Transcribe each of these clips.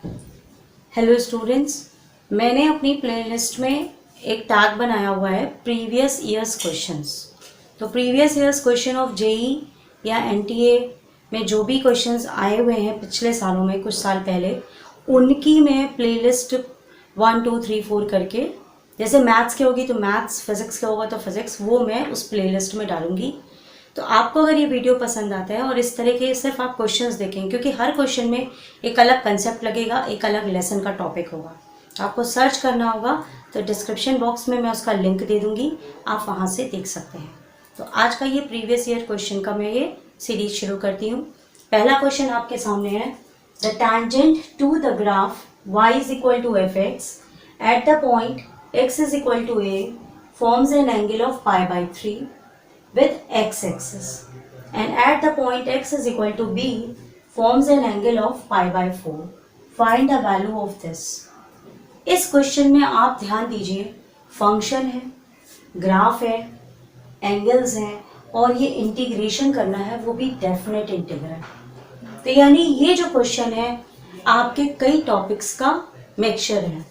Hello students, मैंने अपनी playlist में एक टैग बनाया हुआ है प्रीवियस ईयर्स क्वेश्चंस। तो previous years question of JEE या एनटीए में जो भी क्वेश्चंस आए हुए हैं पिछले सालों में, कुछ साल पहले, उनकी मैं प्लेलिस्ट 1 2 3 4 करके, जैसे मैथ्स की होगी तो मैथ्स, फिजिक्स का होगा तो फिजिक्स, वो मैं उस प्लेलिस्ट में डालूंगी। तो आपको अगर ये वीडियो पसंद आता है और इस तरह के सिर्फ आप क्वेश्चंस देखें, क्योंकि हर क्वेश्चन में एक अलग कंसेप्ट लगेगा, एक अलग लेसन का टॉपिक होगा, आपको सर्च करना होगा। तो डिस्क्रिप्शन बॉक्स में मैं उसका लिंक दे दूंगी, आप वहाँ से देख सकते हैं। तो आज का ये प्रीवियस ईयर क्वेश्चन का मैं ये सीरीज शुरू करती हूँ। पहला क्वेश्चन आपके सामने है, the tangent to the graph y is equal to f x at the point x is equal to a forms an angle of pi by 3 with x-axis and at the point x is equal to b forms an angle of pi by 4. Find the value of this. इस question में आप ध्यान दीजिए, function है, graph है, angles हैं और ये इंटीग्रेशन करना है, वो भी डेफिनेट इंटीग्रल। तो यानी ये जो क्वेश्चन है आपके कई टॉपिक्स का मिक्सचर है।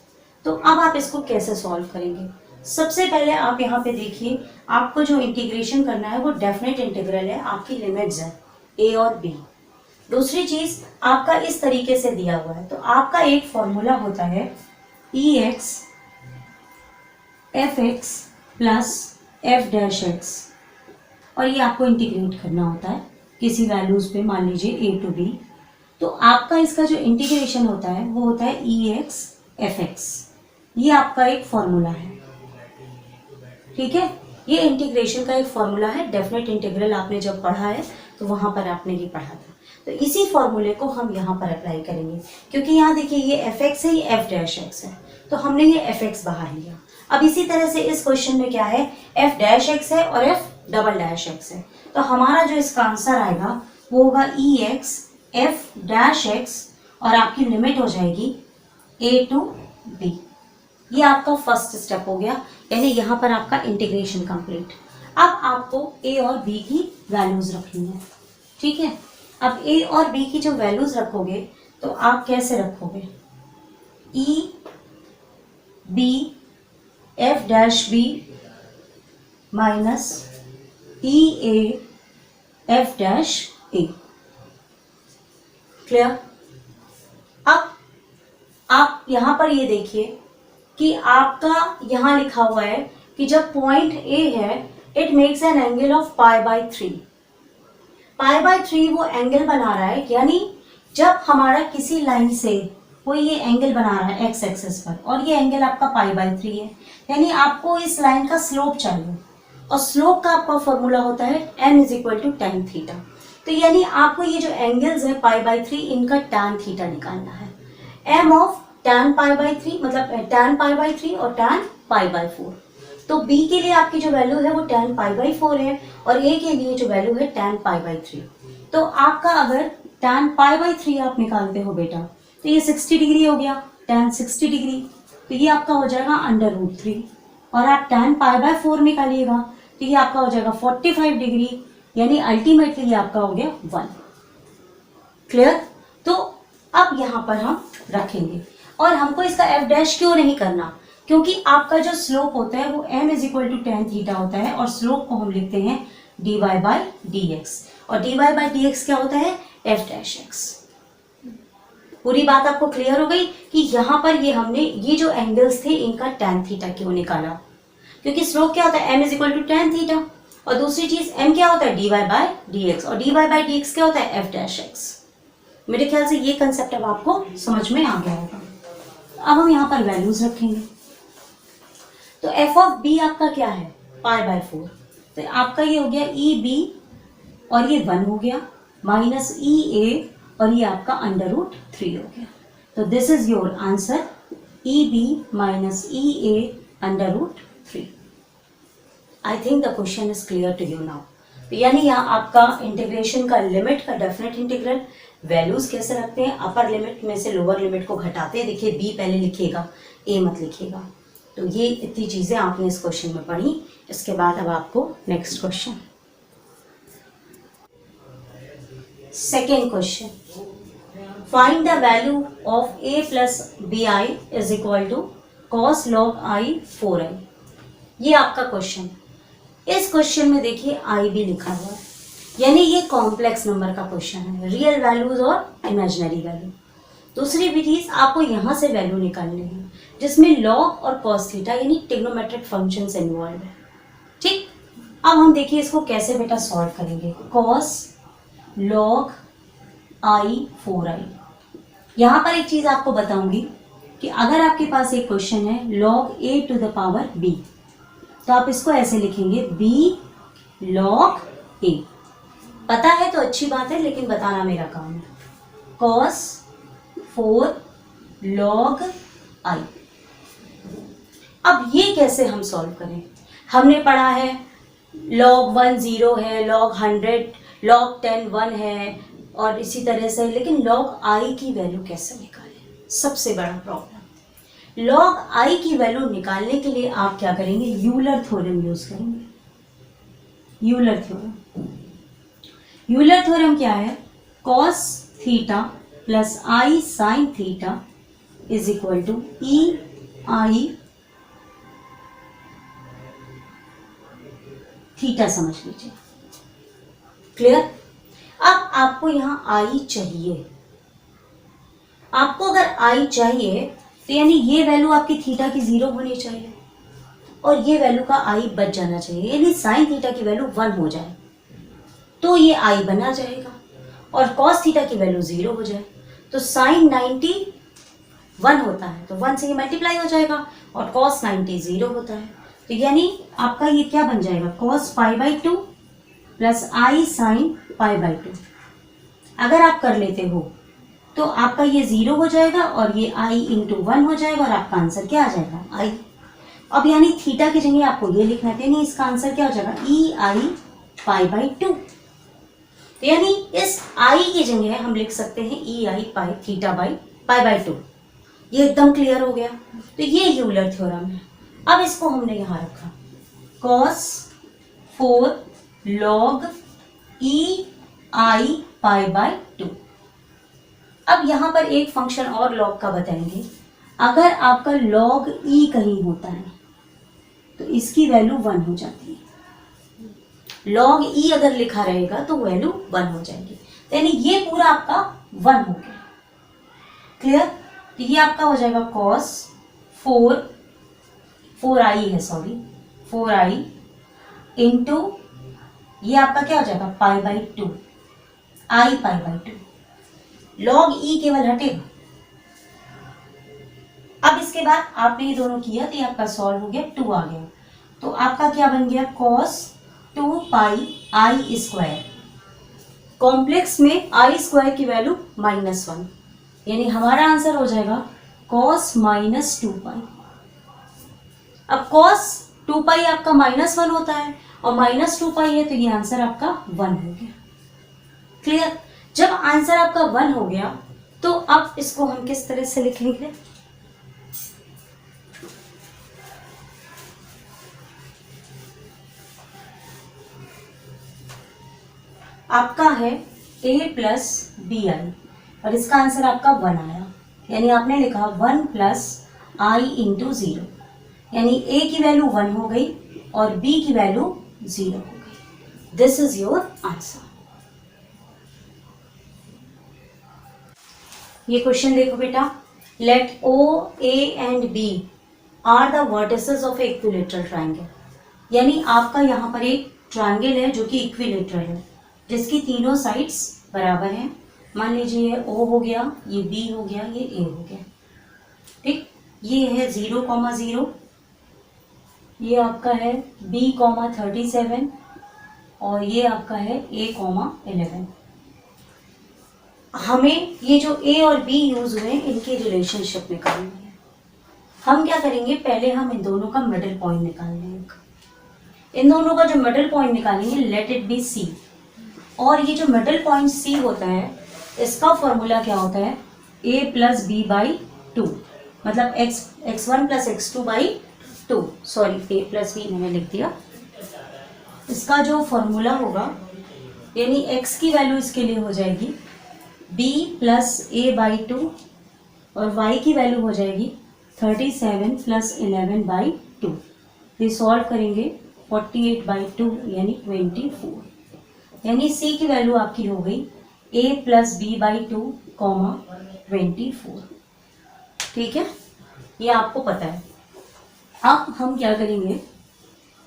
तो अब आप इसको कैसे सॉल्व करेंगे? सबसे पहले आप यहाँ पे देखिए, आपको जो इंटीग्रेशन करना है वो डेफिनेट इंटीग्रल है, आपकी लिमिट्स है a और b। दूसरी चीज आपका इस तरीके से दिया हुआ है, तो आपका एक फॉर्मूला होता है ex fx plus f dash x, और ये आपको इंटीग्रेट करना होता है किसी वैल्यूज पे, मान लीजिए a टू b। तो आपका इसका जो इंटीग्रेशन होता है वो होता है ex fx, ये आपका एक फॉर्मूला है। ठीक है, ये इंटीग्रेशन का एक फॉर्मूला है। डेफिनेट इंटीग्रल आपने जब पढ़ा है तो वहां पर आपने ये पढ़ा था। तो इसी फॉर्मूले को हम यहाँ पर अप्लाई करेंगे, क्योंकि यहाँ देखिए ये एफ एक्स है, ये एफ डैश एक्स है, तो हमने ये एफ एक्स बाहर लिया। अब इसी तरह से इस क्वेश्चन में क्या है, एफ डैश एक्स है और एफ डबल डैश एक्स है। तो हमारा जो इसका आंसर आएगा वो होगा ई एक्स एफ डैश एक्स, और आपकी लिमिट हो जाएगी ए टू बी। ये आपका फर्स्ट स्टेप हो गया, यानी यहाँ पर आपका इंटीग्रेशन कंप्लीट। अब आपको a और b की वैल्यूज रखनी है। ठीक है, अब a और b की जो वैल्यूज रखोगे तो आप कैसे रखोगे, e b f dash b minus e a f dash a। Clear? अब आप यहाँ पर ये देखिए कि आपका यहाँ लिखा हुआ है कि जब पॉइंट A है, it makes an angle of pi by 3। Pi by 3 वो एंगल बना रहा है, यानी जब हमारा किसी लाइन से कोई ये एंगल बना रहा है एक्स एक्सिस पर, और ये एंगल आपका पाई बाई 3 है, यानी आपको इस लाइन का स्लोप चाहिए, और स्लोप का आपका फॉर्मूला होता है m is equal to tan theta. तो यानी आपको ये जो एंगल्स है पाई बाई 3, इनका tan थीटा निकालना है। m of tan pi by 3 मतलब tan पाई बाई 3 और tan पाई बाई 4। तो b के लिए आपकी जो वैल्यू है वो tan पाई बाई 4 है, और a के लिए जो वैल्यू है tan पाई बाई 3। तो आपका अगर tan पाई बाई 3 आप निकालते हो बेटा, तो ये 60 डिग्री हो गया, tan 60 डिग्री, तो ये आपका हो जाएगा अंडर रूट 3। और आप tan पाई बाई 4 निकालिएगा तो ये आपका हो जाएगा 45 डिग्री, यानी अल्टीमेटली ये आपका हो गया 1। क्लियर? तो अब यहाँ पर हम रखेंगे, और हमको इसका एफ डैश क्यों नहीं करना, क्योंकि आपका जो स्लोप होता है वो m is equal to tan theta होता है, और स्लोप को हम लिखते हैं dy बाई डी एक्स, और dy बाई डी एक्स क्या होता है, f डैश एक्स। पूरी बात आपको क्लियर हो गई कि यहाँ पर ये हमने ये जो एंगल्स थे इनका tan थीटा क्यों निकाला, क्योंकि स्लोप क्या होता है m is equal to tan theta, और दूसरी चीज m क्या होता है dy बाई डी एक्स, और dy बाई डी एक्स क्या होता है f डैश एक्स। मेरे ख्याल से ये कंसेप्ट अब आपको समझ में आ गया होगा। अब हम यहाँ पर वैल्यूज रखेंगे, तो f ऑफ b आपका क्या है, पाई बाई 4। तो आपका ये हो गया ई बी, और ये 1 हो गया, माइनस ई ए, और ये आपका अंडर रूट 3 हो गया। तो this is your answer, e b minus e a under root 3। I think the question is clear to you now. तो यानी यहाँ आपका इंटीग्रेशन का लिमिट का डेफिनेट इंटीग्रल, वैल्यूज कैसे रखते हैं, अपर लिमिट में से लोअर लिमिट को घटाते हैं। देखिए b पहले लिखिएगा, a मत लिखिएगा। तो ये इतनी चीजें आपने इस क्वेश्चन में पढ़ी। इसके बाद अब आपको next question, second question, find the value of a plus b i is equal to cos log i 4i। ये आपका क्वेश्चन। इस क्वेश्चन में देखिए आई भी लिखा हुआ है, यानी ये कॉम्प्लेक्स नंबर का क्वेश्चन है, रियल वैल्यूज और इमेजिनरी वैल्यू। दूसरी विधि आपको यहाँ से वैल्यू निकालनी है जिसमें लॉग और कॉस थीटा यानी ट्रिग्नोमेट्रिक फंक्शंस इन्वॉल्व है। ठीक, अब हम देखिए इसको कैसे बेटा सॉल्व करेंगे। Cos log i 4i। यहाँ पर एक चीज आपको बताऊंगी कि अगर आपके पास एक क्वेश्चन है log a to the power b, तो आप इसको ऐसे लिखेंगे b log a। पता है तो अच्छी बात है, लेकिन बताना मेरा काम है। cos 4 log i। अब ये कैसे हम सॉल्व करें? हमने पढ़ा है log 1 0 है, log 100 log 10 1 है और इसी तरह से, लेकिन log i की वैल्यू कैसे निकालें? सबसे बड़ा प्रॉब्लम। log i की वैल्यू निकालने के लिए आप क्या करेंगे? यूलर थ्योरम यूज करेंगे। यूलर थ्योरम, यूलर थ्योरम क्या है? cos theta plus i sine theta is equal to e i theta, समझ लीजिए। क्लियर? अब आपको यहां आई चाहिए। आपको अगर आई चाहिए तो यानी ये वैल्यू आपकी थीटा की 0 होनी चाहिए और ये वैल्यू का आई बच जाना चाहिए, यानी साइन थीटा की वैल्यू 1 हो जाए तो ये आई बना जाएगा और कॉस थीटा की वैल्यू 0 हो जाए तो साइन 90 1 होता है तो 1 से ये मल्टीप्लाई हो जाएगा और कॉस 90 0 होता है, तो यानी आपका ये क्या बन जाएगा? Cos π/2 plus i sign π/2। अगर आप कर लेते हो तो आपका ये 0 हो जाएगा और ये i इंटू 1 हो जाएगा और आपका आंसर क्या आ जाएगा? i। अब यानी थीटा की जगह आपको ये लिखना है, यानी इसका आंसर क्या हो जाएगा? e i π/2। तो यानी इस i की जगह हम लिख सकते हैं e i pi theta by π/2। ये एकदम क्लियर हो गया। तो ये यूलर थ्योरम है। अब इसको हमने यहाँ रखा cos 4 log e i π/2। अब यहां पर एक फंक्शन और लॉग का बताएंगे। अगर आपका लॉग ई कहीं होता है तो इसकी वैल्यू 1 हो जाती है। लॉग ई अगर लिखा रहेगा तो वैल्यू 1 हो जाएगी, यानी ये पूरा आपका 1 हो गया। क्लियर? तो ये आपका हो जाएगा cos 4i है, सॉरी 4i इंटू ये आपका क्या हो जाएगा? π/2 i π/2। लॉग ई केवल हटेगा। अब इसके बाद आपने ये दोनों किया तो ये आपका सॉल्व हो गया, 2 आ गया तो आपका क्या बन गया? cos 2πi²। कॉम्प्लेक्स में आई स्क्वायर की वैल्यू -1, यानी हमारा आंसर हो जाएगा cos -2π। अब cos 2π आपका -1 होता है और -2π है तो ये आंसर आपका 1 हो गया। क्लियर? जब आंसर आपका 1 हो गया तो अब इसको हम किस तरह से लिखेंगे? आपका है a प्लस बी आई और इसका आंसर आपका 1 आया, यानी आपने लिखा 1 प्लस आई इंटू 0, यानी a की वैल्यू 1 हो गई और b की वैल्यू 0 हो गई। This is your answer. ये क्वेश्चन देखो बेटा, let O, A and B are the vertices of equilateral triangle, यानी आपका यहाँ पर एक ट्राइंगल है जो कि इक्विलेटरल है जिसकी तीनों साइड्स बराबर हैं। मान लीजिए ये O हो गया, ये B हो गया, ये A हो गया। ठीक, ये है 0,0, ये आपका है B,37 और ये आपका है A,11। हमें ये जो A और B यूज हुए इनकी रिलेशनशिप निकालनी है। हम क्या करेंगे? पहले हम इन दोनों का मिडिल पॉइंट निकाल लेंगे। इन दोनों का जो मिडिल पॉइंट निकालेंगे, लेट इट बी C, और ये जो मिडिल पॉइंट C होता है इसका फॉर्मूला क्या होता है? A प्लस B/2, मतलब x1 plus x2/2, sorry A plus B मैंने लिख दिया। इसका जो फॉर्मूला होगा, यानी x की वैल्यू इसके लिए हो जाएगी b प्लस ए बाई 2 और y की वैल्यू हो जाएगी 37 प्लस 11 बाई 2। ये सॉल्व करेंगे 48 बाई 2 यानी 24, यानी c की वैल्यू आपकी हो गई a plus b by 2 comma 24। ठीक है, ये आपको पता है। अब हम क्या करेंगे,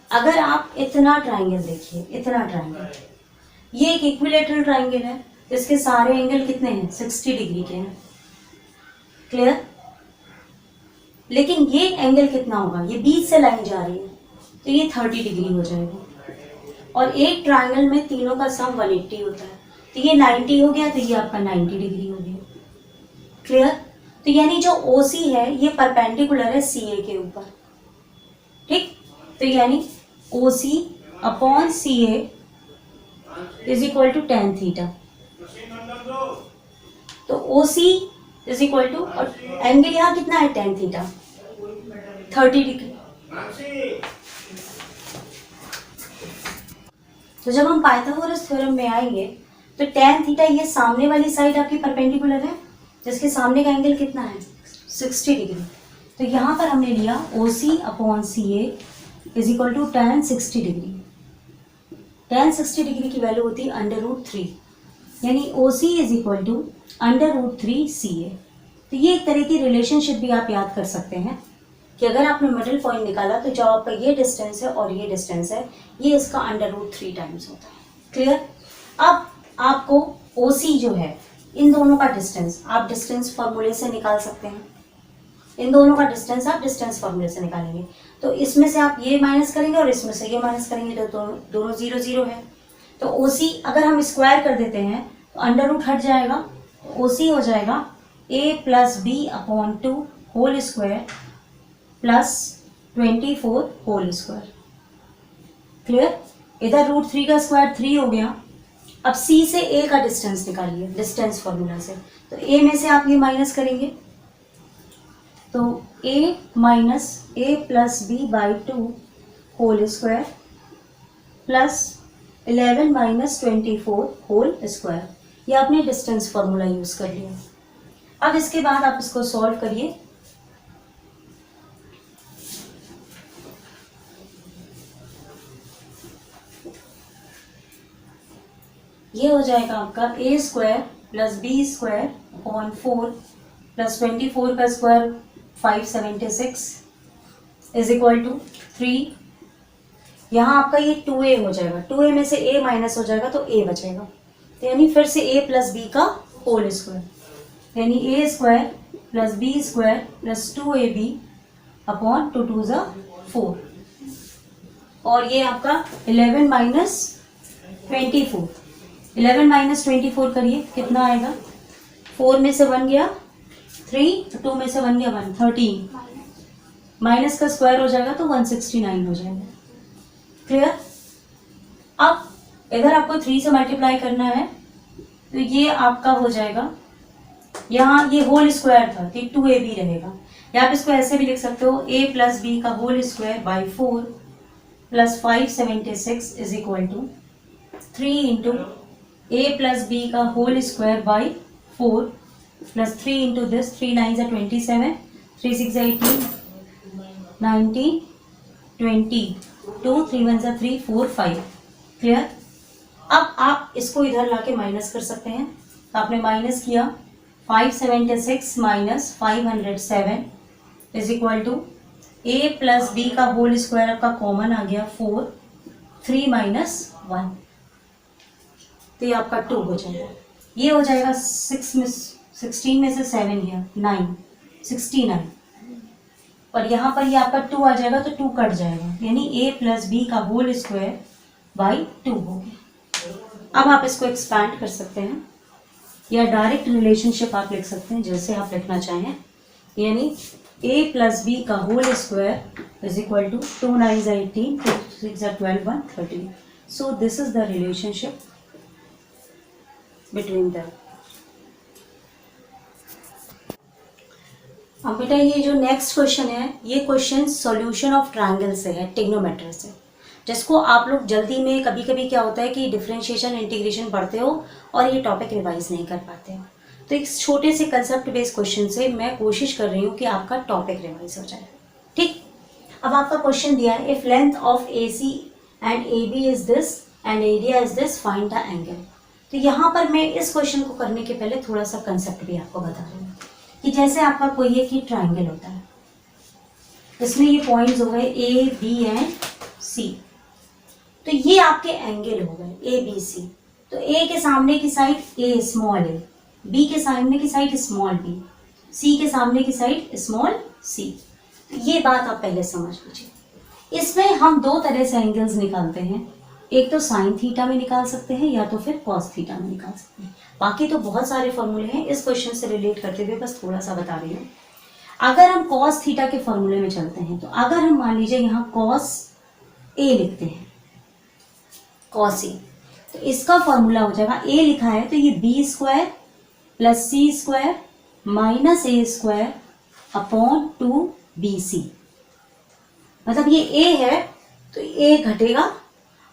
अगर आप इतना ट्राइंगल देखिए, इतना ट्राइंगल, ये एक इक्विलेटरल ट्राइंगल है, इसके सारे एंगल कितने हैं, 60 डिग्री के हैं। क्लियर? लेकिन ये एंगल कितना होगा, ये बीच से लाइन जा रही है तो ये 30 डिग्री हो जाएगा। और एक ट्राइंगल में तीनों का सम 180 होता है, तो ये 90 हो गया, तो ये आपका 90 डिग्री हो गया। क्लियर? तो यानी जो OC है ये परपेंडिकुलर है CA के ऊपर। ठीक, तो यानी OC upon CA is equal to tan theta. तो OC इज इक्वल टू, और एंगल यहाँ कितना है tan थीटा, 30 डिग्री। तो जब हम पाइथागोरस थ्योरम में आएंगे तो tan थीटा, ये सामने वाली साइड आपकी परपेंडिकुलर है, जिसके सामने का एंगल कितना है, 60 डिग्री। तो यहाँ पर हमने लिया OC upon CA is equal to tan 60 degree. tan 60 degree की वैल्यू होती है √3, यानी OC is equal to √3 CA। तो ये एक तरह की रिलेशनशिप भी आप याद कर सकते हैं कि अगर आपने मिडिल पॉइंट निकाला तो जो आपका ये डिस्टेंस है और ये डिस्टेंस है, ये इसका √3 टाइम्स होता है। क्लियर? अब आपको OC जो है, इन दोनों का डिस्टेंस आप डिस्टेंस फॉर्मूले से निकाल सकते हैं। इन दोनों का डिस्टेंस आप डिस्टेंस फॉर्मूले से निकालेंगे, तो इसमें से आप ये माइनस करेंगे और इसमें से ये माइनस करेंगे, तो दोनों 0 0 है। तो OC अगर हम स्क्वायर कर देते हैं तो अंडर रूट हट जाएगा, OC हो जाएगा a plus b upon 2 whole square plus 24 whole square. Clear? इधर √3 का स्क्वायर 3 हो गया। अब C से A का डिस्टेंस निकालिए डिस्टेंस फॉर्मूला से, तो A में से आप ये माइनस करेंगे, तो a minus a plus b by 2 whole square plus 11 minus 24 whole square. ये आपने डिस्टेंस फॉर्मूला यूज कर लिया। अब इसके बाद आप इसको सॉल्व करिए। ये हो जाएगा आपका a square plus b square upon 4 plus 24 का स्क्वायर 576 इज इक्वल टू 3। यहाँ आपका ये 2a हो जाएगा, 2a में से a माइनस हो जाएगा तो a बचेगा, तो यानी फिर से a प्लस बी का होल स्क्वायर, यानी a square plus b square plus 2ab upon 2 2 ज़ा 4, और ये आपका 11 माइनस 24, 11 माइनस 24 करिए कितना आएगा, 4 में से 1 गया 3, 2 में से 1 गया 1, 13 माइनस का स्क्वायर हो जाएगा तो 169 हो जाएगा। क्लियर? अब इधर आपको 3 से मल्टीप्लाई करना है, तो ये आपका हो जाएगा, यहाँ ये होल स्क्वायर था तो 2ab रहेगा, या आप इसको ऐसे भी लिख सकते हो a प्लस बी का whole square by 4 plus 576 is equal to 3 into a plus B का whole square by 4 plus 3 into this, 3 9 ज़ा 27, 3 6 ज़ा 18, 19, 20, 2 3 1 ज़ा 3 4 5। क्लियर? अब आप इसको इधर लाके माइनस कर सकते हैं, तो आपने माइनस किया 576 minus 507 is equal to a plus B का होल स्क्वायर आपका कॉमन आ गया 4, 3 माइनस 1, तो ये आपका 2 हो जाएगा। ये हो जाएगा 16 में से 7 गया 9, 69, और यहाँ पर ये आपका 2 आ जाएगा तो 2 कट जाएगा, यानी a प्लस बी का होल स्क्वायर बाई 2 हो गया। अब आप इसको एक्सपैंड कर सकते हैं या डायरेक्ट रिलेशनशिप आप लिख सकते हैं, जैसे आप लिखना चाहें, यानी a प्लस बी का whole square is equal to 2 9 ज़ा 18, 2 6 ज़ा 12, 1 13। So this is the relationship between the. अब बेटा ये जो नेक्स्ट क्वेश्चन है, ये क्वेश्चन सॉल्यूशन ऑफ ट्रायंगल से है, ट्रिग्नोमेट्री से। जिसको आप लोग जल्दी में, कभी कभी क्या होता है कि डिफरेंशिएशन इंटीग्रेशन पढ़ते हो और ये टॉपिक रिवाइज नहीं कर पाते हो। तो एक छोटे से कंसेप्ट बेस्ड क्वेश्चन से मैं कोशिश कर रही हूँ कि आपका टॉपिक रिवाइज हो जाए। ठीक, अब आपका क्वेश्चन दिया है, if length of A C and A B is this and area is this, find the angle. तो यहाँ पर मैं इस क्वेश्चन को करने के पहले थोड़ा सा कंसेप्ट भी आपको बता रही हूँ कि जैसे आपका कोई एक ही ट्राइंगल होता है, इसमें ये पॉइंट्स हो गए ए बी एंड सी, तो ये आपके एंगल हो गए ए बी सी। तो ए के सामने की साइड ए स्मॉल ए, बी के सामने की साइड स्मॉल बी, सी के सामने की साइड स्मॉल सी। तो ये बात आप पहले समझ लीजिए। इसमें हम दो तरह से एंगल्स निकालते हैं, एक तो साइन थीटा में निकाल सकते हैं या तो फिर कॉस थीटा में निकाल सकते हैं। बाकी तो बहुत सारे फॉर्मूले हैं, इस क्वेश्चन से रिलेट करते हुए बस थोड़ा सा बता रही हूँ। अगर हम कॉस थीटा के फॉर्मूले में चलते हैं तो अगर हम मान लीजिए यहाँ कॉस ए लिखते हैं, कॉस ए, तो इसका फॉर्मूला हो जाएगा, ए लिखा है तो ये बी स्क्वायर प्लस सी स्क्वायर माइनस ए स्क्वायर अपॉन 2bc। मतलब ये a है तो a घटेगा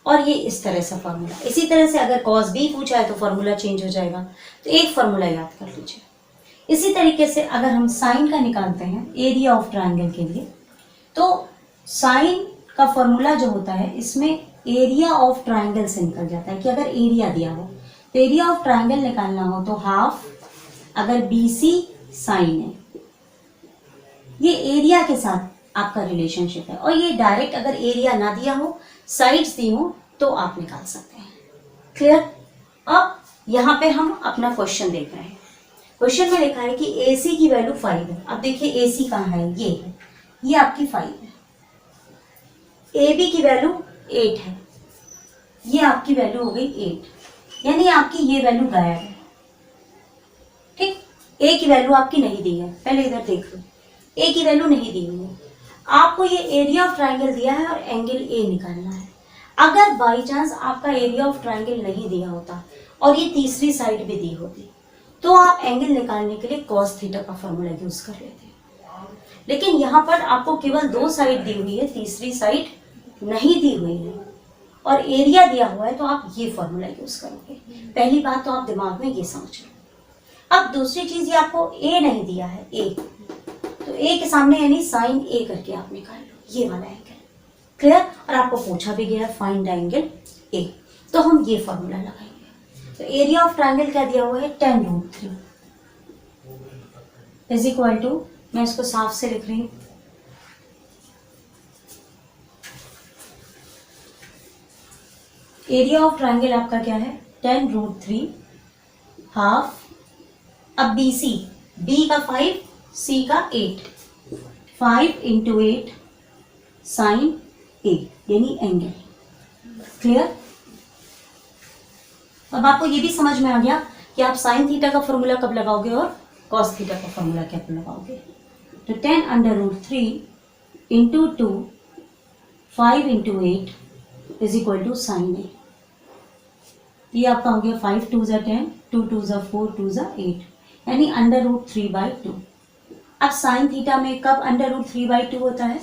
और ये इस तरह से फॉर्मूला। इसी तरह से अगर cos b पूछा है तो फॉर्मूला चेंज हो जाएगा। तो एक फॉर्मूला याद कर लीजिए। इसी तरीके से अगर हम साइन का निकालते हैं एरिया ऑफ ट्राइंगल के लिए, तो साइन का फॉर्मूला जो होता है इसमें एरिया ऑफ ट्राइंगल से निकल जाता है कि अगर एरिया दिया हो तो एरिया ऑफ ट्राइंगल निकालना हो तो हाफ, अगर BC साइन है, ये एरिया के साथ आपका रिलेशनशिप है। और ये डायरेक्ट अगर एरिया ना दिया हो, साइड्स दी हो, तो आप निकाल सकते हैं। क्लियर? अब यहाँ पे हम अपना क्वेश्चन देख रहे हैं। क्वेश्चन में लिखा है कि AC की वैल्यू 5 है। अब देखिए AC कहाँ है, ये है, ये आपकी 5 है। AB की वैल्यू 8 है, ये आपकी वैल्यू हो गई 8, यानी आपकी ये वैल्यू गायब है। ठीक, A की वैल्यू आपकी नहीं दी है, पहले इधर देख लो, A की वैल्यू नहीं दी हुई है। आपको ये एरिया ऑफ ट्राइंगल दिया है और एंगल A निकालना है। अगर बाई चांस आपका एरिया ऑफ ट्राइंगल नहीं दिया होता और ये तीसरी साइड भी दी होती तो आप एंगल निकालने के लिए कॉस थीटा का फॉर्मूला यूज कर लेते। लेकिन यहाँ पर आपको केवल 2 साइड दी हुई है, तीसरी साइड नहीं दी हुई है और एरिया दिया हुआ है, तो आप ये फॉर्मूला यूज करोगे। पहली बात तो आप दिमाग में ये समझ लो। अब दूसरी चीज, ये आपको A नहीं दिया है, A, तो A के सामने यानी साइन A करके आप निकाल लो ये वाला एंगल। क्लियर? और आपको पूछा भी गया फाइंड द एंगल A, तो हम ये फॉर्मूला लगाएंगे। तो एरिया ऑफ ट्राइंगल क्या दिया हुआ है, tan√3 इज इक्वल टू, मैं इसको साफ से लिख रही हूँ, एरिया ऑफ ट्राइंगल आपका क्या है, tan√3 हाफ, अब BC, B का 5, C का 8, 5 × 8 साइन A यानी एंगल। क्लियर? अब आपको ये भी समझ में आ गया कि आप साइन थीटा का फॉर्मूला कब लगाओगे और कॉस थीटा का फॉर्मूला कब लगाओगे। तो tan√3 × 2 5 × 8 is equal to sine A। ये आपका हो गया 5 2 × 10, 2 2 × 4, 2 × 8, यानी √3/2। अब साइन थीटा में कब √3/2 होता है,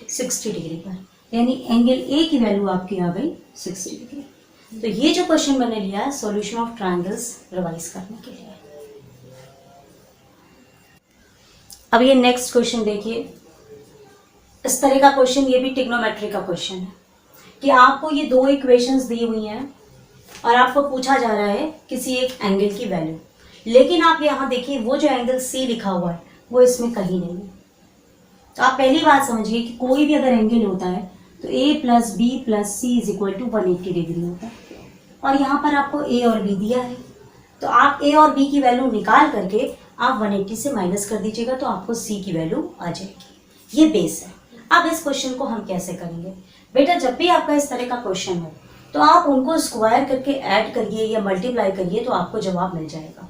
60 डिग्री पर, यानी एंगल A की वैल्यू आपकी आ गई 60 डिग्री। तो ये जो क्वेश्चन मैंने लिया है सॉल्यूशन ऑफ ट्रायंगल्स रिवाइज करने के लिए। अब ये नेक्स्ट क्वेश्चन देखिए, इस तरह का क्वेश्चन, ये भी ट्रिग्नोमेट्री का क्वेश्चन है कि आपको ये 2 इक्वेशंस दी हुई हैं और आपको पूछा जा रहा है किसी एक एंगल की वैल्यू, लेकिन आप यहाँ देखिए वो जो एंगल C लिखा हुआ है वो इसमें कहीं नहीं है। तो आप पहली बात समझिए कि कोई भी अगर एंगल होता है तो A + B + C = 180 डिग्री होता है, और यहाँ पर आपको A और B दिया है, तो आप A और B की वैल्यू निकाल करके आप 180 से माइनस कर दीजिएगा तो आपको C की वैल्यू आ जाएगी। ये बेस है। अब इस क्वेश्चन को हम कैसे करेंगे बेटा, जब भी आपका इस तरह का क्वेश्चन हो तो आप उनको स्क्वायर करके ऐड करिए या मल्टीप्लाई करिए तो आपको जवाब मिल जाएगा।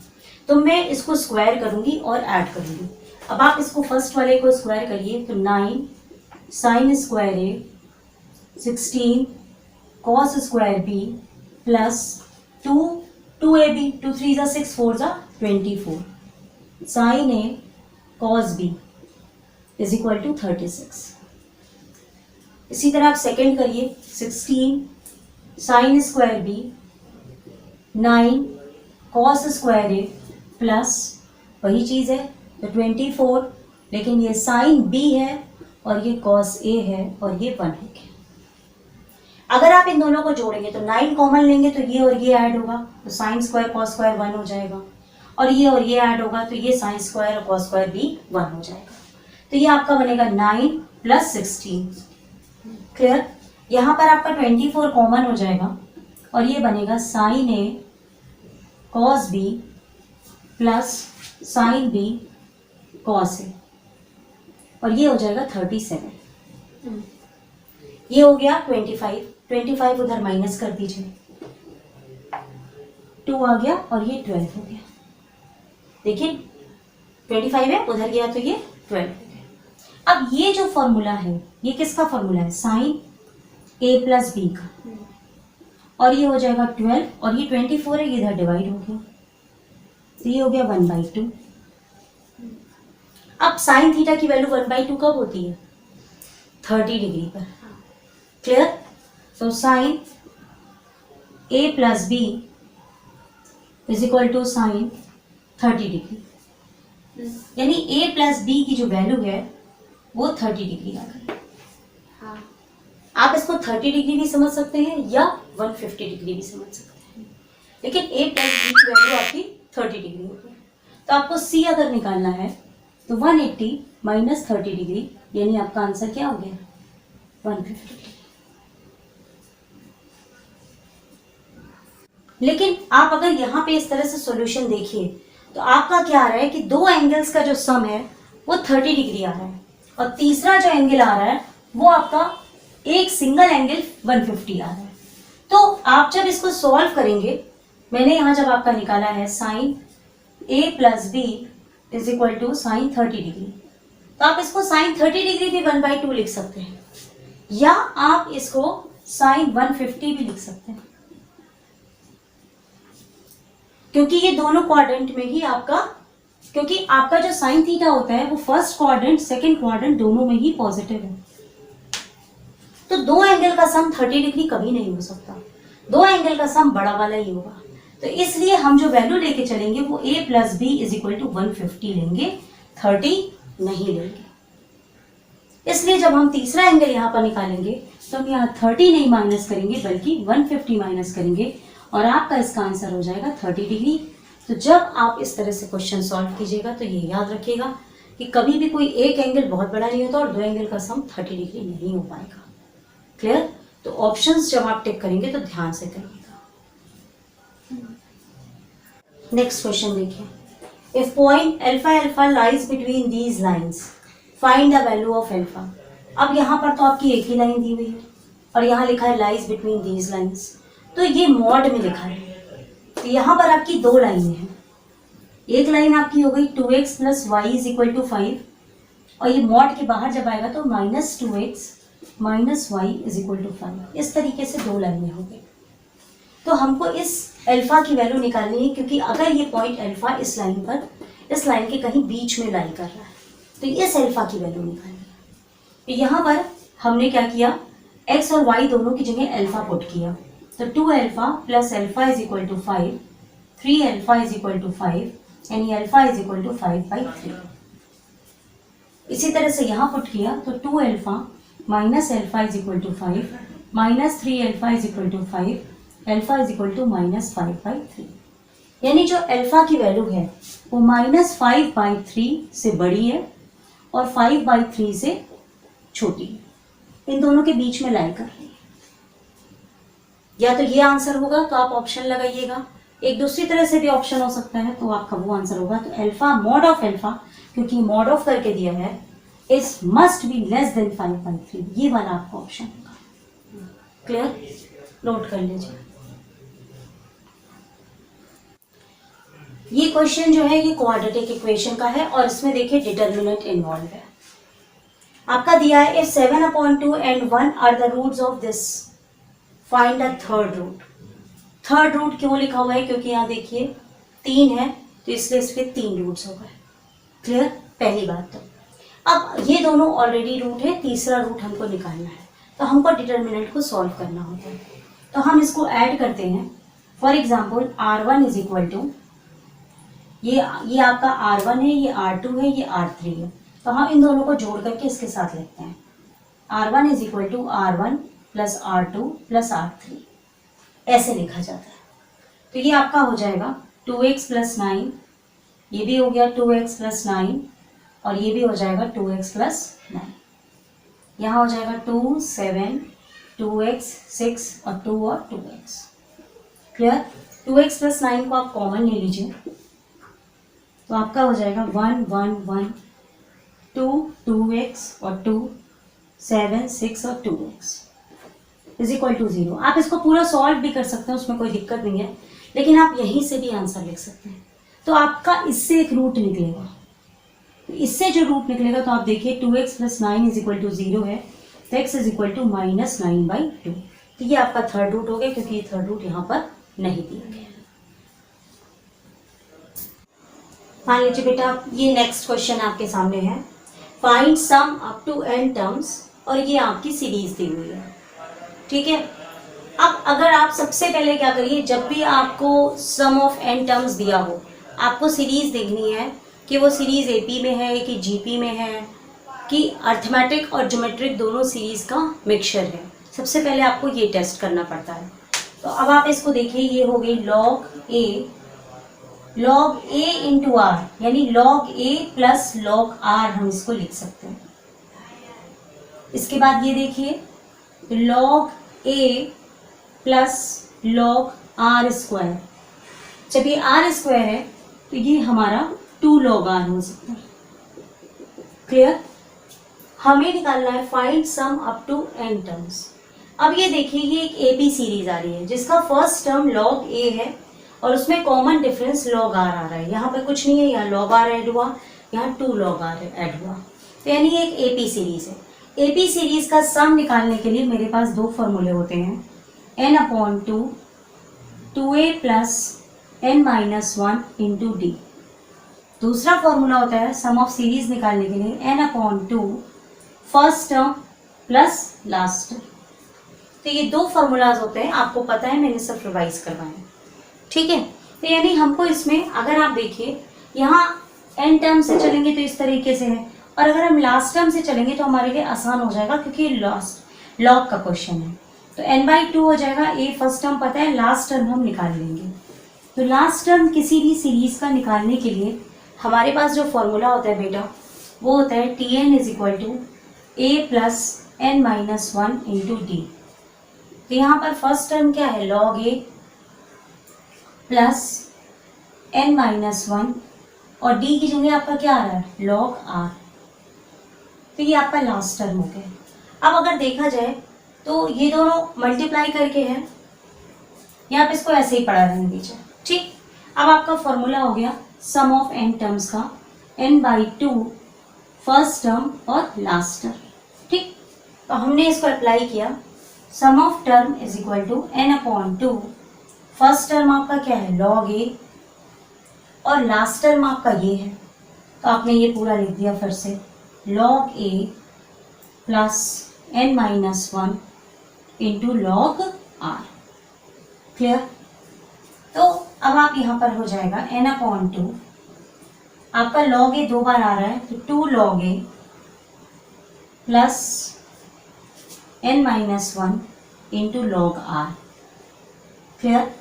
तो मैं इसको स्क्वायर करूंगी और ऐड करूंगी। अब आप इसको फर्स्ट वाले को स्क्वायर करिए तो 9 sin square A 16 cos square B plus 2ab, 2 3 = 6 4 = 24 sin A cos B = 36। इसी तरह आप सेकंड करिए, 16 sine square B 9 cos square A plus वही चीज़ है तो 24, लेकिन ये साइन बी है और ये कॉस ए है और ये 1 हो गया। अगर आप इन दोनों को जोड़ेंगे तो 9 कॉमन लेंगे तो ये और ये ऐड होगा तो साइन स्क्वायर कॉस स्क्वायर 1 हो जाएगा, और ये ऐड होगा तो ये साइन स्क्वायर और कॉस स्क्वायर भी 1 हो जाएगा। तो ये आपका बनेगा 9 प्लस 16। क्लियर? यहाँ पर आपका 24 कॉमन हो जाएगा और ये बनेगा sine A cos B plus sine B cos A, और ये हो जाएगा 37। ये हो गया 25 उधर माइनस कर दीजिए, 2 आ गया और ये 12 हो गया। देखिए 25 है, उधर गया तो ये 12 हो गया। अब ये जो फॉर्मूला है ये किसका फॉर्मूला है? साइन ए प्लस बी का, और ये हो जाएगा 12 और ये 24 है, ये इधर डिवाइड हो गया तो ये हो गया 1/2। अब साइन थीटा की वैल्यू 1/2 कब होती है? 30 डिग्री पर। क्लियर? तो sine A plus B is equal to sine 30 degree, यानी ए प्लस बी की जो वैल्यू है वो 30 डिग्री आ गई। हाँ। आप इसको 30 डिग्री भी समझ सकते हैं या 150 डिग्री भी समझ सकते हैं, लेकिन ए प्लस बी की वैल्यू आपकी 30 डिग्री होगी। तो आपको सी अगर निकालना है तो 180 माइनस 30 डिग्री, यानी आपका आंसर क्या हो गया? 150। लेकिन आप अगर यहाँ पे इस तरह से सॉल्यूशन देखिए तो आपका क्या आ रहा है कि दो एंगल्स का जो सम है वो 30 डिग्री आ रहा है, और तीसरा जो एंगल आ रहा है वो आपका एक सिंगल एंगल 150 आ रहा है। तो आप जब इसको सॉल्व करेंगे, मैंने यहाँ जब आपका निकाला है sine A plus B is equal to sine 30 degree, तो आप इसको साइन 30 डिग्री भी 1/2 लिख सकते हैं, या आप इसको साइन 150 भी लिख सकते हैं, क्योंकि ये दोनों क्वाड्रेंट में ही आपका, क्योंकि आपका जो साइन थीटा होता है वो फर्स्ट क्वाड्रेंट सेकंड क्वाड्रेंट दोनों में ही पॉजिटिव है। तो दो एंगल का सम 30 डिग्री कभी नहीं हो सकता, दो एंगल का सम बड़ा वाला ही होगा। तो इसलिए हम जो वैल्यू लेके चलेंगे वो a plus B is equal to 150 लेंगे, 30 नहीं लेंगे। इसलिए जब हम तीसरा एंगल यहाँ पर निकालेंगे तो हम यहाँ 30 नहीं माइनस करेंगे बल्कि 150 माइनस करेंगे, और आपका इसका आंसर हो जाएगा 30 डिग्री। तो जब आप इस तरह से क्वेश्चन सॉल्व कीजिएगा तो ये याद रखिएगा कि कभी भी कोई एक एंगल बहुत बड़ा नहीं होता और दो एंगल का सम 30 डिग्री नहीं हो पाएगा। क्लियर? तो ऑप्शंस जब आप टिक करेंगे तो ध्यान से करिएगा। नेक्स्ट क्वेश्चन देखिए, if point alpha alpha lies between these lines find the value of alpha. अब यहाँ पर तो आपकी एक ही लाइन दी हुई है और यहाँ लिखा है लाइज बिटवीन दीज लाइंस, तो ये मॉड में लिखा है। तो यहाँ पर आपकी दो लाइनें हैं, एक लाइन आपकी हो गई 2x plus y is equal to 5, और ये मॉड के बाहर जब आएगा तो minus 2x minus y is equal to 5। इस तरीके से दो लाइनें हो गई। तो हमको इस अल्फा की वैल्यू निकालनी है, क्योंकि अगर ये पॉइंट अल्फा इस लाइन पर, इस लाइन के कहीं बीच में लाई कर रहा है, तो इस अल्फा की वैल्यू निकालनी है। तो यहाँ पर हमने क्या किया, x और y दोनों की जगह अल्फा पुट किया, तो 2 alpha plus alpha is equal to 5, 3 alpha is equal to 5, यानी अल्फा इज इक्वल टू 5/3। इसी तरह से यहाँ पुट किया तो 2 alpha minus alpha is equal to 5, minus 3 alpha is equal to 5, alpha is equal to minus 5/3। यानी जो alpha की वैल्यू है वो माइनस 5/3 से बड़ी है और 5/3 से छोटी है। इन दोनों के बीच में लाई कर रही है। या तो ये आंसर होगा तो आप ऑप्शन लगाइएगा, एक दूसरी तरह से भी ऑप्शन हो सकता है, तो आपका वो आंसर होगा। तो अल्फा मॉड ऑफ अल्फा, क्योंकि मॉड ऑफ करके दिया है, is must be less than 5/3, ये वाला आपका ऑप्शन होगा। क्लियर? नोट कर लीजिए। ये क्वेश्चन जो है ये क्वाड्रेटिक इक्वेशन का है और इसमें देखिए डिटर्मिनेंट इन्वॉल्व है। आपका दिया है if 7/2 and 1 are the roots of this, find the third root। Third root क्यों लिखा हुआ है? क्योंकि यहाँ देखिए 3 है तो इसलिए इसके 3 रूट्स हो गए। क्लियर? पहली बात। तो अब ये दोनों ऑलरेडी रूट है, तीसरा रूट हमको निकालना है। तो हमको डिटर्मिनेंट को सॉल्व करना होता है। तो हम इसको ऐड करते हैं। For example R1 is equal to ये आपका R1 है, ये R2 है, ये R3 है। तो हम इन दोनों को जोड़ करके इसके साथ लिखते हैं। R1 is equal to R1 plus R2 plus R3, ऐसे लिखा जाता है। तो ये आपका हो जाएगा 2x प्लस 9, ये भी हो गया 2x प्लस 9, और ये भी हो जाएगा 2x प्लस 9। यहाँ हो जाएगा 2, 7, 2x, 6 और 2 और 2x। क्लियर? 2x प्लस 9 को आप कॉमन ले लीजिए, तो आपका हो जाएगा 1, 1, 1, 2, 2x और 2, 7, 6 और 2x इज इक्वल टू 0। आप इसको पूरा सॉल्व भी कर सकते हैं, उसमें कोई दिक्कत नहीं है, लेकिन आप यहीं से भी आंसर लिख सकते हैं। तो आपका इससे एक रूट निकलेगा, तो इससे जो रूट निकलेगा तो आप देखिए 2x plus 9 is equal to 0 है, तो x इज इक्वल टू -9/2। तो ये आपका थर्ड रूट हो गया, क्योंकि ये थर्ड रूट यहाँ पर नहीं दिया गया। मान लीजिए बेटा, ये नेक्स्ट क्वेश्चन आपके सामने है, find sum up to n terms, और ये आपकी सीरीज दी हुई है। ठीक है, अब अगर आप सबसे पहले क्या करिए, जब भी आपको सम ऑफ n टर्म्स दिया हो, आपको सीरीज देखनी है कि वो सीरीज AP में है कि GP में है, कि अर्थमेटिक और ज्योमेट्रिक दोनों सीरीज का मिक्सचर है। सबसे पहले आपको ये टेस्ट करना पड़ता है। तो अब आप इसको देखिए, ये हो गई log A इंटू आर, यानी log A plus log R हम इसको लिख सकते हैं। इसके बाद ये देखिए log A plus log R square, जब ये R स्क्वायर है तो ये हमारा 2 log R हो सकता है। क्लियर? हमें निकालना है find sum up to n terms. अब ये देखिए, ये एक AP सीरीज आ रही है जिसका फर्स्ट टर्म log A है और उसमें कॉमन डिफरेंस log R आ रहा है। यहाँ पे कुछ नहीं है, यहाँ log R ऐड हुआ, यहाँ 2 log R ऐड हुआ, तो यानी ये एक AP सीरीज है। AP सीरीज का सम निकालने के लिए मेरे पास दो फॉर्मूले होते हैं, n/2 2a plus n-1 into D. दूसरा फॉर्मूला होता है सम ऑफ सीरीज निकालने के लिए n/2 first term plus last term. तो ये दो फॉर्मूलाज होते हैं, आपको पता है, मैंने सब रिवाइज करवाए हैं। ठीक है, तो यानी हमको इसमें अगर आप देखिए, यहाँ n टर्म से चलेंगे तो इस तरीके से है, और अगर हम लास्ट टर्म से चलेंगे तो हमारे लिए आसान हो जाएगा, क्योंकि लास्ट लॉग का क्वेश्चन है। तो n/2 हो जाएगा, a फर्स्ट टर्म पता है, लास्ट टर्म हम निकाल लेंगे। तो लास्ट टर्म किसी भी सीरीज का निकालने के लिए हमारे पास जो फॉर्मूला होता है बेटा, वो होता है Tn is equal to a plus n-1 into d. तो यहाँ पर फर्स्ट टर्म क्या है, log A प्लस n-1, और d की जगह आपका क्या आ रहा है, log R। तो ये आपका लास्ट टर्म हो गया। अब अगर देखा जाए तो ये दोनों मल्टीप्लाई करके है, या आप इसको ऐसे ही पढ़ा रहने दीजिए। ठीक, अब आपका फॉर्मूला हो गया सम ऑफ n टर्म्स का, n/2 फर्स्ट टर्म और लास्ट टर्म। ठीक, तो हमने इसको अप्लाई किया, sum of term is equal to n/2, first term आपका क्या है, log A, और लास्ट टर्म आपका ये है, तो आपने ये पूरा लिख दिया फिर से, log A plus n-1 into log R। Clear? तो अब आप यहाँ पर हो जाएगा n/2, आपका log A 2 बार आ रहा है, तो 2 log A plus n-1 into log R। Clear?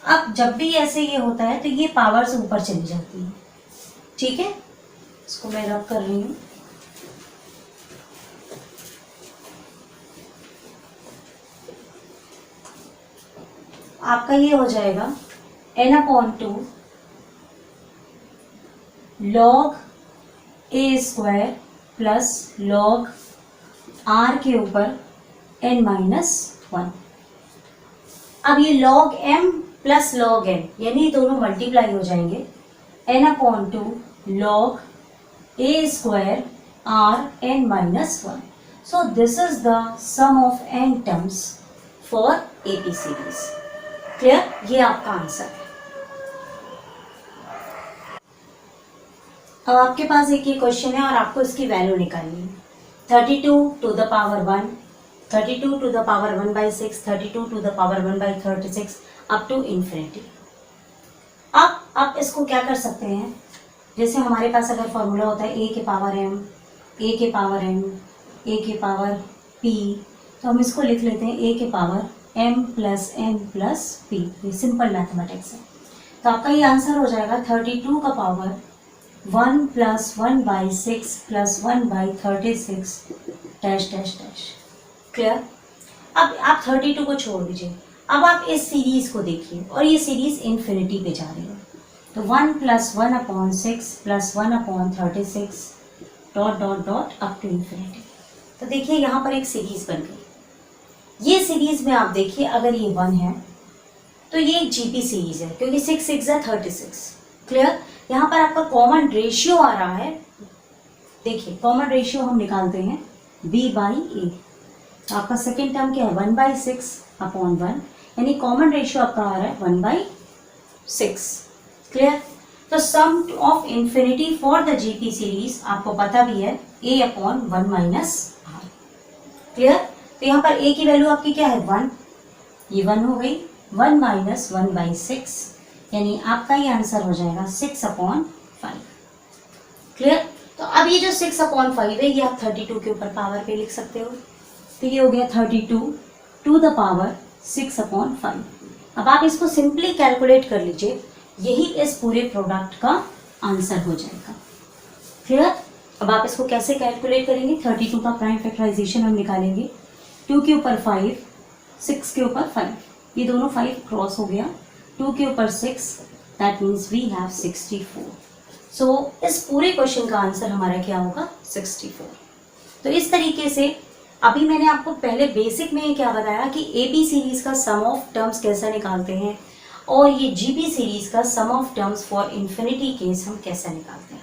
अब जब भी ऐसे ये होता है तो ये पावर से ऊपर चली जाती है। ठीक है, इसको मैं रब कर रही हूँ। आपका ये हो जाएगा n/2 log A square plus log R के ऊपर n-1। अब ये log M plus log n, यानी दोनों मल्टीप्लाई हो जाएंगे, n/2 log A square R n-1। So this is the sum of n terms for AP series. Clear? ये आपका आंसर है। अब आपके पास एक ये क्वेश्चन है और आपको इसकी वैल्यू निकालनी है। 32 to the power 1, 32 to the power 1/6, 32 to the power 1/36 up to infinity. अब आप इसको क्या कर सकते हैं, जैसे हमारे पास अगर फॉर्मूला होता है a के पावर m, a के पावर n, a के पावर p, तो हम इसको लिख लेते हैं a के power m plus n plus p। ये सिंपल मैथमेटिक्स है। तो आपका ये आंसर हो जाएगा 32 का power 1 plus 1/6 plus 1/36 dash dash dash. Clear? अब आप 32 को छोड़ दीजिए, अब आप इस सीरीज को देखिए और ये सीरीज इन्फिनिटी पे जा रही है। तो 1 plus 1/6 plus 1/36 dot dot dot up to infinity. तो देखिए यहाँ पर एक सीरीज बन गई। ये सीरीज में आप देखिए अगर ये 1 है तो ये एक जीपी सीरीज है, क्योंकि 6 6 है 36। क्लियर? यहाँ पर आपका कॉमन रेशियो आ रहा है। देखिए कॉमन रेशियो हम निकालते हैं b/a। तो आपका सेकेंड टर्म क्या है 1/6/1, यानी कॉमन रेशियो आपका आ रहा है 1/6। क्लियर? तो sum of infinity for the GP series आपको पता भी है a/1 - r। क्लियर? तो यहाँ पर a की वैल्यू आपकी क्या है 1, ये 1 हो गई, 1 - 1/6, यानी आपका ये आंसर हो जाएगा 6/5। क्लियर? तो अब ये जो 6/5 है ये आप 32 के ऊपर पावर पे लिख सकते हो। तो ये हो गया 32 टू द पावर 6/5। अब आप इसको सिंपली कैलकुलेट कर लीजिए, यही इस पूरे प्रोडक्ट का आंसर हो जाएगा। क्लियर? अब आप इसको कैसे कैलकुलेट करेंगे, 32 का प्राइम फैक्टराइजेशन हम निकालेंगे। 2 के ऊपर 5, 6 के ऊपर 5, ये दोनों 5 क्रॉस हो गया, 2 के ऊपर 6, दैट मीन्स वी हैव 64। सो इस पूरे क्वेश्चन का आंसर हमारा क्या होगा 64। तो इस तरीके से अभी मैंने आपको पहले बेसिक में क्या बताया कि एबी सीरीज का सम ऑफ टर्म्स कैसे निकालते हैं और ये जीबी सीरीज का sum of terms for infinity case हम कैसे निकालते हैं।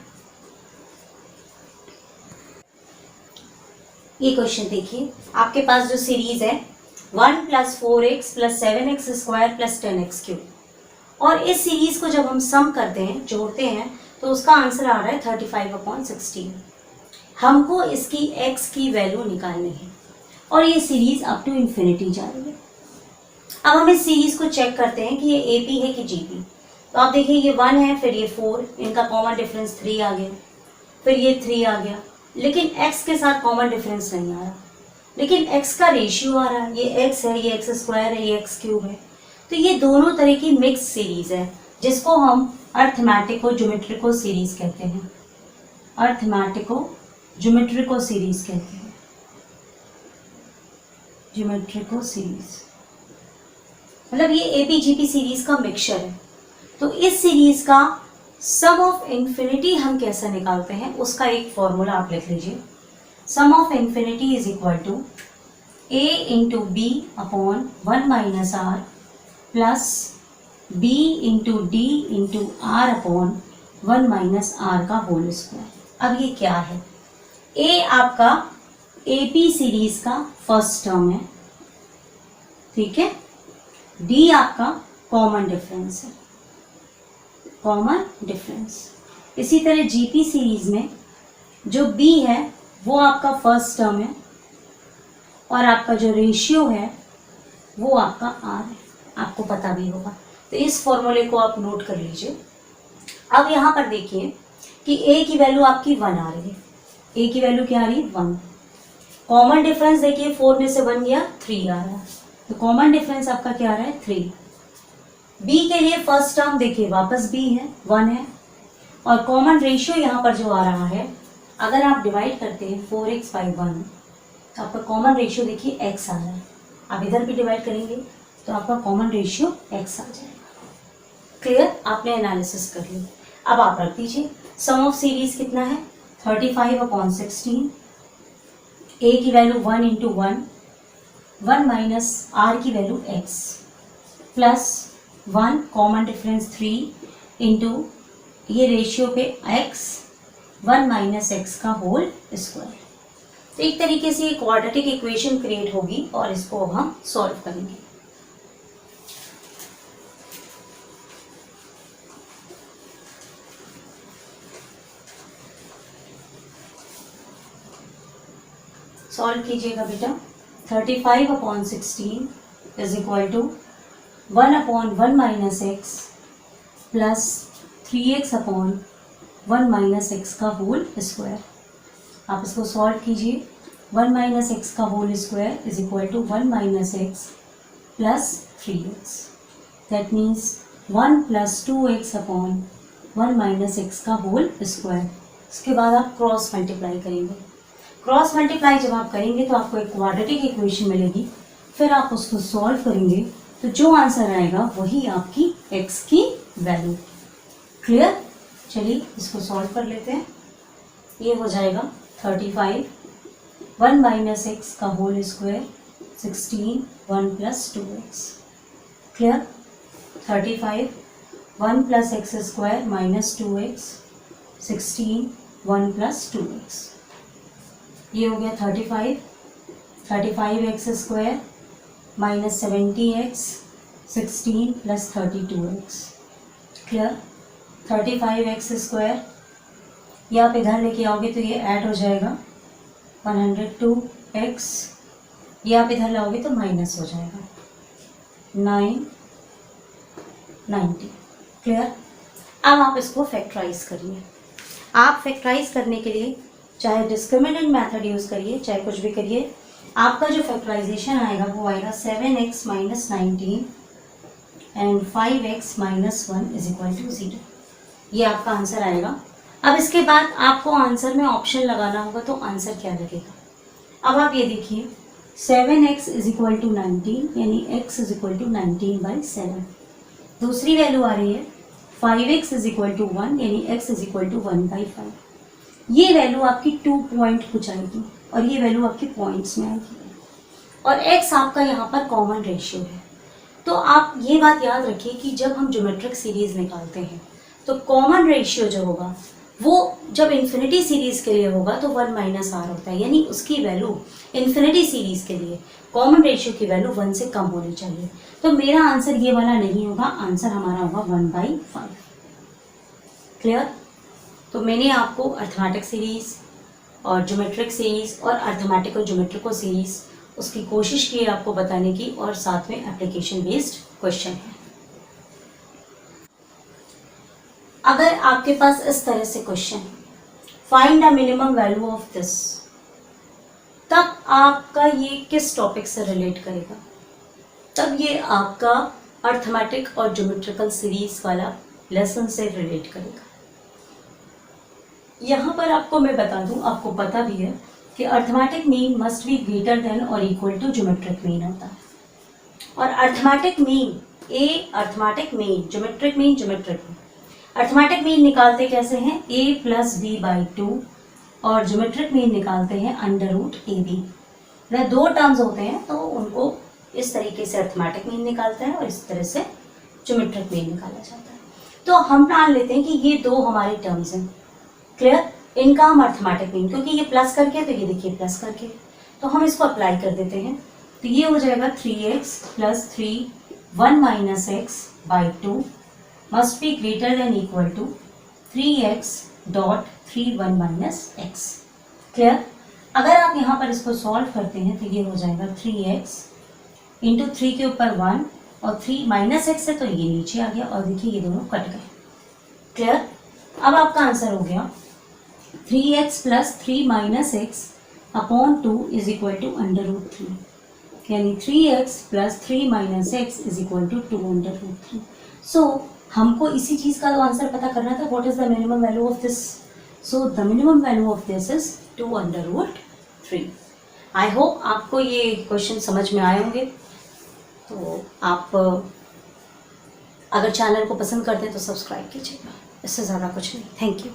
ये क्वेश्चन देखिए, आपके पास जो सीरीज है 1 + 4x + 7x² + 10x³ और इस सीरीज को जब हम सम करते हैं, जोड़ते हैं, तो उसका आंसर आ रहा है 35/16। हमको इसकी x की वैल्यू निकालनी है और ये सीरीज अप टू इन्फिनिटी जा रही है। अब हम इस सीरीज को चेक करते हैं कि ये एपी है कि जीपी। तो आप देखिए ये 1 है, फिर ये 4, इनका कॉमन डिफरेंस 3 आ गया, फिर ये 3 आ गया, लेकिन x के साथ कॉमन डिफरेंस नहीं आ रहा, लेकिन x का रेशियो आ रहा है, ये x है, ये x² है, ये x³ है। तो ये दोनों तरह की मिक्स सीरीज है, जिसको हम अर्थमेटिको ज्योमेट्रिको सीरीज कहते हैं। अर्थमेटिको ज्योमेट्रिको सीरीज कहते हैं, ज्योमेट्रिको सीरीज मतलब ये एपीजीपी सीरीज का मिक्सचर है। तो इस सीरीज का सम ऑफ इन्फिनिटी हम कैसे निकालते हैं, उसका एक फॉर्मूला आप लिख लीजिए। Sum of infinity is equal to a into B upon 1 - r plus b into D into r upon 1 - r का होल स्क्वायर। अब ये क्या है, a आपका एपी सीरीज का फर्स्ट टर्म है, ठीक है, d आपका कॉमन डिफरेंस है, कॉमन डिफरेंस। इसी तरह जीपी सीरीज में जो b है वो आपका फर्स्ट टर्म है और आपका जो रेशियो है वो आपका r है, आपको पता भी होगा। तो इस फॉर्मूले को आप नोट कर लीजिए। अब यहाँ पर देखिए कि a की वैल्यू आपकी 1 आ रही है, a की वैल्यू क्या आ रही है 1। कॉमन डिफरेंस देखिए 4 में से 1 गया 3 आ रहा है, तो कॉमन डिफरेंस आपका क्या आ रहा है 3। b के लिए फर्स्ट टर्म देखिए वापस b है, 1 है, और कॉमन रेशियो यहाँ पर जो आ रहा है, अगर आप डिवाइड करते हैं 4x/1 तो आपका कॉमन रेशियो देखिए x आ रहा है। आप इधर भी डिवाइड करेंगे तो आपका कॉमन रेशियो x आ जाएगा। क्लियर? आपने एनालिसिस कर लिया। अब आप रख दीजिए, सम ऑफ सीरीज कितना है 35/16, a की वैल्यू 1 इंटू 1, 1 माइनस r की value x, plus 1 common difference 3 into ये रेशियो पे x, 1 माइनस x का होल स्क्वायर। तो एक तरीके से ये क्वाड्रेटिक इक्वेशन क्रिएट होगी और इसको अब हम सॉल्व करेंगे। सॉल्व कीजिएगा बेटा। 35/16 is equal to 1/1 minus x plus 3x/1 minus x का होल स्क्वायर। आप इसको सॉल्व कीजिए। 1 माइनस एक्स का whole square is equal to 1 minus x plus 3x। That means 1 plus 2x/1 minus x का whole square. इसके बाद आप cross multiply करेंगे। क्रॉस मल्टीप्लाई जब आप करेंगे तो आपको एक क्वाड्रेटिक इक्वेशन मिलेगी, फिर आप उसको सॉल्व करेंगे तो जो आंसर आएगा वही आपकी x की वैल्यू। क्लियर? चलिए इसको सॉल्व कर लेते हैं। ये हो जाएगा 35 1 माइनस एक्स का whole square 16 1 plus 2x। Clear? 35 1 plus x square minus 2x 16 1 plus 2x। ये हो गया 35 x square minus 70x 16 plus 32x। Clear? 35 x square ये आप इधर लेके आओगे तो ये ऐड हो जाएगा 102x, ये आप इधर लाओगे तो माइनस हो जाएगा 990। क्लियर? अब आप इसको फैक्टराइज करिए। आप फैक्टराइज करने के लिए चाहे डिस्क्रिमिनेंट मेथड यूज़ करिए चाहे कुछ भी करिए, आपका जो फैक्टराइजेशन आएगा वो आएगा 7x minus 19 and 5x minus 1 is equal to 0। ये आपका आंसर आएगा। अब इसके बाद आपको आंसर में ऑप्शन लगाना होगा तो आंसर क्या लगेगा। अब आप ये देखिए 7x इज इक्वल टू 19 यानी x इज इक्वल टू 19/7। दूसरी वैल्यू आ रही है 5x इज इक्वल टू 1 यानी x इज इक्वल टू 1/5। ये वैल्यू आपकी 2 पॉइंट कुछ आएगी और ये वैल्यू आपकी पॉइंट्स में आएगी और x आपका यहाँ पर कॉमन रेशियो है। तो आप ये बात याद रखिए कि जब हम ज्योमेट्रिक सीरीज निकालते हैं तो कॉमन रेशियो जो होगा वो जब इन्फिनिटी सीरीज के लिए होगा तो 1 माइनस आर होता है, यानी उसकी वैल्यू इन्फिनिटी सीरीज के लिए कॉमन रेशियो की वैल्यू 1 से कम होनी चाहिए। तो मेरा आंसर ये वाला नहीं होगा, आंसर हमारा होगा 1/5। क्लियर? तो मैंने आपको अर्थमेटिक सीरीज और ज्योमेट्रिक सीरीज और अर्थमेटिक और ज्योमेट्रिको सीरीज उसकी कोशिश की है आपको बताने की, और साथ में एप्लीकेशन बेस्ड क्वेश्चन है। अगर आपके पास इस तरह से question find the minimum value of this, तब आपका ये किस टॉपिक से रिलेट करेगा? तब ये आपका अर्थमेटिक और ज्योमेट्रिकल सीरीज वाला लेसन से रिलेट करेगा। यहाँ पर आपको मैं बता दूं, आपको पता भी है कि arithmetic mean must be greater then और इक्वल टू ज्योमेट्रिक मीन होता है। और arithmetic mean arithmetic mean, geometric mean geometric mean. Arithmetic mean निकालते कैसे हैं? a प्लस बी बाई 2 और ज्योमेट्रिक मीन निकालते हैं √ab। मतलब दो टर्म्स होते हैं तो उनको इस तरीके से अर्थमेटिक मीन निकालता है और इस तरह से ज्योमेट्रिक मीन निकाला जाता है। तो हम मान लेते हैं कि ये दो हमारी टर्म्स हैं। क्लियर? इनका हम अर्थमेटिक मीन, क्योंकि ये प्लस करके तो ये देखिए प्लस करके, तो हम इसको अप्लाई कर देते हैं। तो ये हो जाएगा 3x plus 3 1 minus x by 2 must be greater than equal to 3x dot 3 1 minus x. Clear? अगर आप यहाँ पर इसको सॉल्व करते हैं तो ये हो जाएगा 3x इंटू 3 के ऊपर 1 और 3 माइनस एक्स है तो ये नीचे आ गया और देखिए ये दोनों कट गए। क्लियर? अब आपका आंसर हो गया 3x plus 3 minus x upon 2 is equal to √3, यानी 3x plus 3 minus x is equal to 2√3। So हमको इसी चीज का तो आंसर पता करना था, what is the minimum value of this. So the minimum value of this is 2√3। I hope आपको ये क्वेश्चन समझ में आए होंगे। तो आप अगर चैनल को पसंद करते हैं तो सब्सक्राइब कीजिएगा, इससे ज़्यादा कुछ नहीं। Thank you.